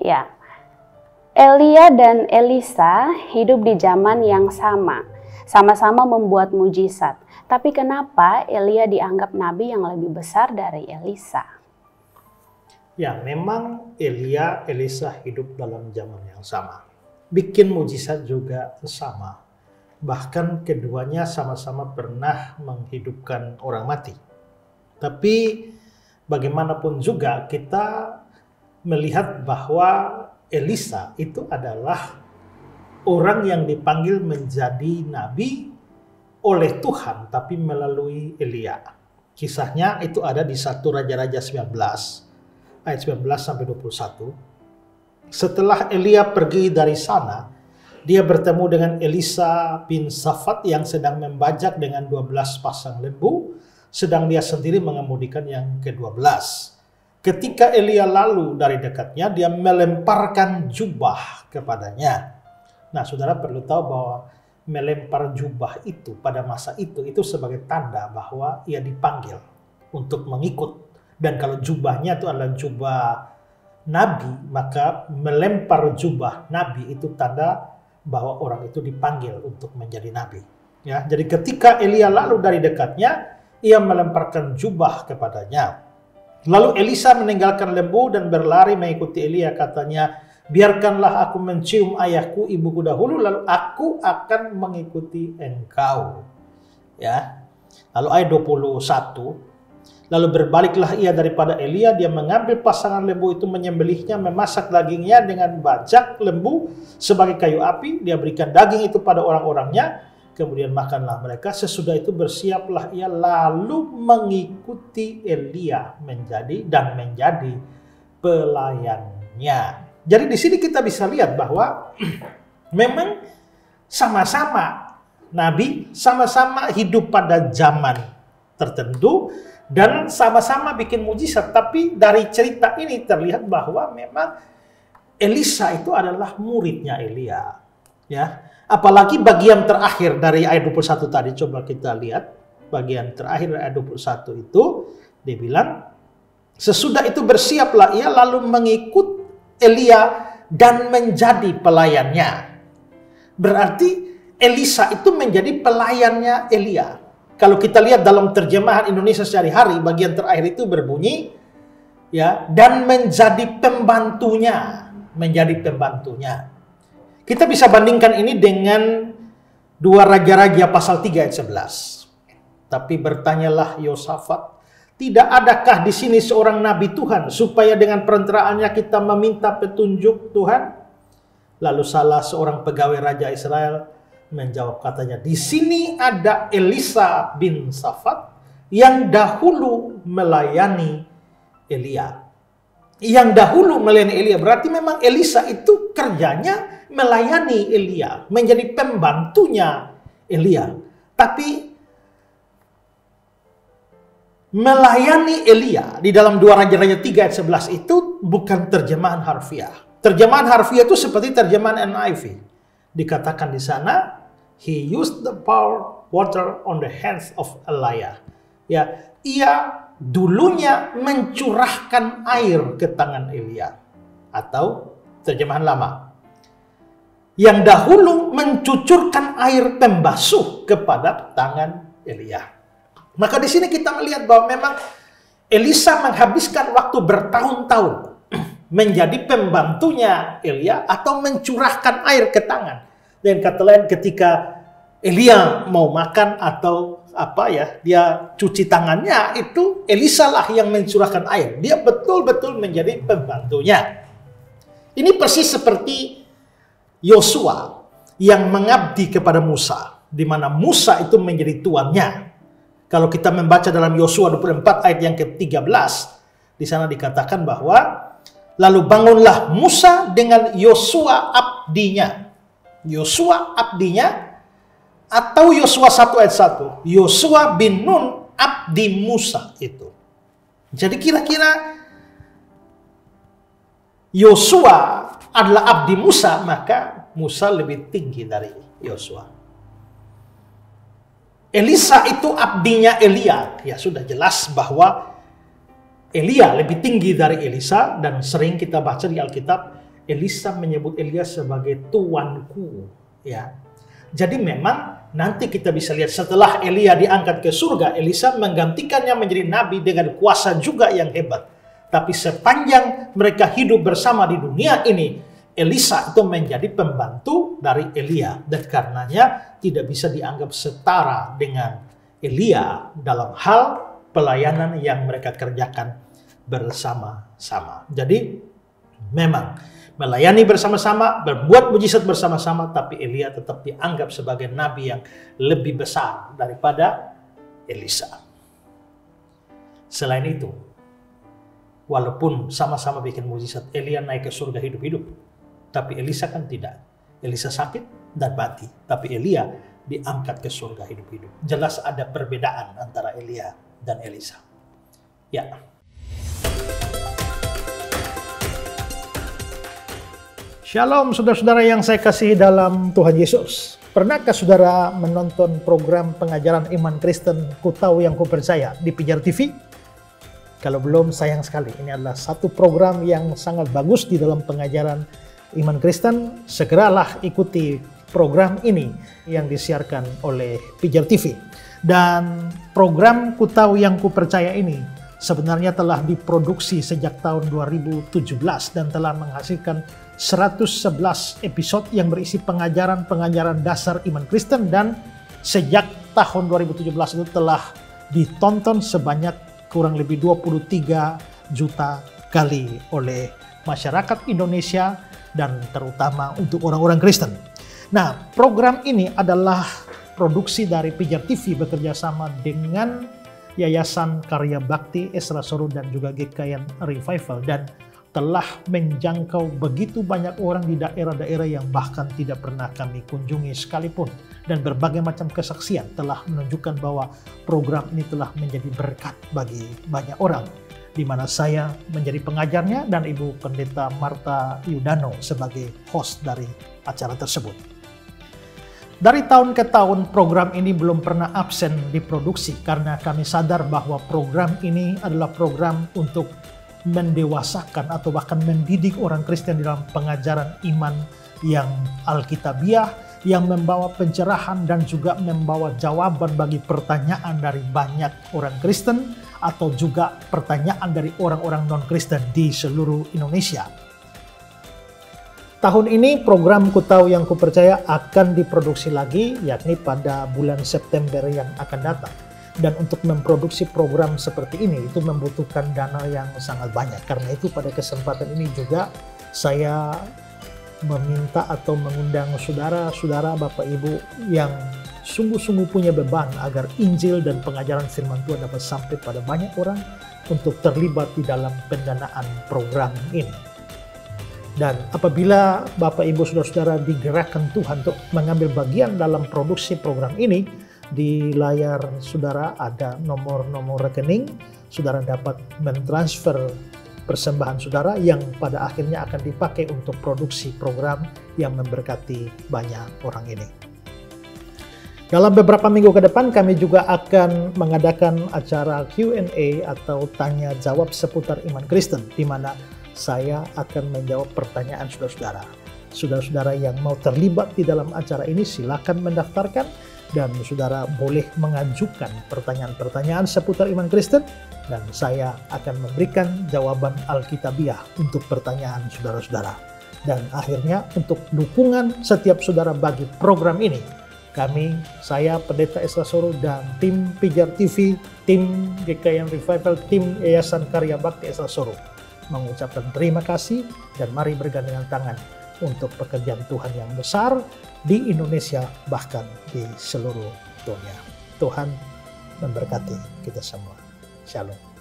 Ya, Elia dan Elisa hidup di zaman yang sama-sama membuat mujizat. Tapi kenapa Elia dianggap nabi yang lebih besar dari Elisa? Ya, memang Elia, Elisa hidup dalam zaman yang sama. Bikin mujizat juga sama. Bahkan keduanya sama-sama pernah menghidupkan orang mati. Tapi bagaimanapun juga kita melihat bahwa Elisa itu adalah orang yang dipanggil menjadi nabi oleh Tuhan, tapi melalui Elia. Kisahnya itu ada di 1 Raja-Raja 19. Ayat 19 sampai 21. Setelah Elia pergi dari sana, dia bertemu dengan Elisa bin Safat yang sedang membajak dengan 12 pasang lembu, sedang dia sendiri mengemudikan yang ke-12. Ketika Elia lalu dari dekatnya, dia melemparkan jubah kepadanya. Nah, saudara perlu tahu bahwa melempar jubah itu pada masa itu sebagai tanda bahwa ia dipanggil untuk mengikut. Dan kalau jubahnya itu adalah jubah nabi, maka melempar jubah nabi itu tanda bahwa orang itu dipanggil untuk menjadi nabi. Ya, jadi ketika Elia lalu dari dekatnya, ia melemparkan jubah kepadanya. Lalu Elisa meninggalkan lembu dan berlari mengikuti Elia, katanya, biarkanlah aku mencium ayahku, ibuku dahulu, lalu aku akan mengikuti engkau. Ya. Lalu ayat 21, lalu berbaliklah ia daripada Elia, dia mengambil pasangan lembu itu, menyembelihnya, memasak dagingnya dengan bajak lembu sebagai kayu api, dia berikan daging itu pada orang-orangnya, kemudian makanlah mereka. Sesudah itu bersiaplah ia lalu mengikuti Elia menjadi pelayannya. Jadi di sini kita bisa lihat bahwa memang sama-sama nabi, sama-sama hidup pada zaman tertentu dan sama-sama bikin mujizat. Tapi dari cerita ini terlihat bahwa memang Elisa itu adalah muridnya Elia. Ya, apalagi bagian terakhir dari ayat 21 tadi, coba kita lihat bagian terakhir ayat 21 itu, dia bilang, sesudah itu bersiaplah ia lalu mengikut Elia dan menjadi pelayannya. Berarti Elisa itu menjadi pelayannya Elia. Kalau kita lihat dalam terjemahan Indonesia sehari-hari, bagian terakhir itu berbunyi, ya, dan menjadi pembantunya. Kita bisa bandingkan ini dengan 2 Raja-Raja pasal 3 ayat 11. Tapi bertanyalah Yosafat, tidak adakah di sini seorang nabi Tuhan, supaya dengan perantaraannya kita meminta petunjuk Tuhan? Lalu salah seorang pegawai Raja Israel menjawab, katanya, di sini ada Elisa bin Safat yang dahulu melayani Elia. Yang dahulu melayani Elia, berarti memang Elisa itu kerjanya melayani Elia, menjadi pembantunya Elia. Tapi melayani Elia di dalam 2 Raja-Raja 3 ayat 11 itu bukan terjemahan harfiah. Terjemahan harfiah itu seperti terjemahan NIV. Dikatakan di sana, he used the power water on the hands of Elia. Ya, ia dulunya mencurahkan air ke tangan Elia. Atau terjemahan lama, yang dahulu mencucurkan air pembasuh kepada tangan Elia. Maka di sini kita melihat bahwa memang Elisa menghabiskan waktu bertahun-tahun menjadi pembantunya Elia atau mencurahkan air ke tangan. Dan kata lain, ketika Elia mau makan atau dia cuci tangannya, itu Elisa lah yang mencurahkan air. Dia betul-betul menjadi pembantunya. Ini persis seperti Yosua yang mengabdi kepada Musa, di mana Musa itu menjadi tuannya. Kalau kita membaca dalam Yosua 24 ayat yang ke-13, di sana dikatakan bahwa lalu bangunlah Musa dengan Yosua abdinya. Yosua abdinya, atau Yosua 1 ayat 1, Yosua bin Nun abdi Musa itu. Jadi kira-kira Yosua adalah abdi Musa, maka Musa lebih tinggi dari Yosua. Elisa itu abdinya Elia. Ya sudah jelas bahwa Elia lebih tinggi dari Elisa, dan sering kita baca di Alkitab, Elisa menyebut Elia sebagai tuanku, ya. Jadi memang nanti kita bisa lihat setelah Elia diangkat ke surga, Elisa menggantikannya menjadi nabi dengan kuasa juga yang hebat. Tapi sepanjang mereka hidup bersama di dunia ini, Elisa itu menjadi pembantu dari Elia, dan karenanya tidak bisa dianggap setara dengan Elia dalam hal pelayanan yang mereka kerjakan bersama-sama. Jadi memang melayani bersama-sama, berbuat mujizat bersama-sama, tapi Elia tetap dianggap sebagai nabi yang lebih besar daripada Elisa. Selain itu, walaupun sama-sama bikin mujizat, Elia naik ke surga hidup-hidup, tapi Elisa kan tidak. Elisa sakit dan mati, tapi Elia diangkat ke surga hidup-hidup. Jelas ada perbedaan antara Elia dan Elisa. Ya. Shalom saudara-saudara yang saya kasihi dalam Tuhan Yesus. Pernahkah saudara menonton program pengajaran iman Kristen Ku Tahu Yang Ku Percaya di Pijar TV? Kalau belum, sayang sekali. Ini adalah satu program yang sangat bagus di dalam pengajaran iman Kristen. Segeralah ikuti program ini yang disiarkan oleh Pijar TV. Dan program Ku Tahu Yang Ku Percaya ini sebenarnya telah diproduksi sejak tahun 2017 dan telah menghasilkan 111 episode yang berisi pengajaran-pengajaran dasar iman Kristen, dan sejak tahun 2017 itu telah ditonton sebanyak kurang lebih 23 juta kali oleh masyarakat Indonesia dan terutama untuk orang-orang Kristen. Nah, program ini adalah produksi dari Pijar TV bekerja sama dengan Yayasan Karya Bakti Esra Soru dan juga GKN Revival, dan telah menjangkau begitu banyak orang di daerah-daerah yang bahkan tidak pernah kami kunjungi sekalipun. Dan berbagai macam kesaksian telah menunjukkan bahwa program ini telah menjadi berkat bagi banyak orang, di mana saya menjadi pengajarnya dan Ibu Pendeta Marta Yudano sebagai host dari acara tersebut. Dari tahun ke tahun program ini belum pernah absen diproduksi, karena kami sadar bahwa program ini adalah program untuk mendewasakan atau bahkan mendidik orang Kristen dalam pengajaran iman yang alkitabiah, yang membawa pencerahan dan juga membawa jawaban bagi pertanyaan dari banyak orang Kristen atau juga pertanyaan dari orang-orang non-Kristen di seluruh Indonesia. Tahun ini program Ku Tahu Yang Ku Percaya akan diproduksi lagi, yakni pada bulan September yang akan datang. Dan untuk memproduksi program seperti ini itu membutuhkan dana yang sangat banyak. Karena itu pada kesempatan ini juga saya meminta atau mengundang saudara-saudara, Bapak Ibu yang sungguh-sungguh punya beban agar Injil dan pengajaran firman Tuhan dapat sampai pada banyak orang untuk terlibat di dalam pendanaan program ini. Dan apabila Bapak Ibu saudara-saudara digerakkan Tuhan untuk mengambil bagian dalam produksi program ini, di layar saudara ada nomor-nomor rekening. Saudara dapat mentransfer persembahan saudara yang pada akhirnya akan dipakai untuk produksi program yang memberkati banyak orang ini. Dalam beberapa minggu ke depan kami juga akan mengadakan acara Q&A atau tanya jawab seputar iman Kristen, di mana saya akan menjawab pertanyaan saudara-saudara. Saudara-saudara yang mau terlibat di dalam acara ini silakan mendaftarkan, dan saudara boleh mengajukan pertanyaan-pertanyaan seputar iman Kristen, dan saya akan memberikan jawaban alkitabiah untuk pertanyaan saudara-saudara. Dan akhirnya untuk dukungan setiap saudara bagi program ini, saya Pendeta Esra Soru dan tim Pijar TV, tim GKN Revival, tim Yayasan Karya Bakti Esra Soru mengucapkan terima kasih, dan mari bergandengan tangan untuk pekerjaan Tuhan yang besar di Indonesia, bahkan di seluruh dunia. Tuhan memberkati kita semua. Shalom.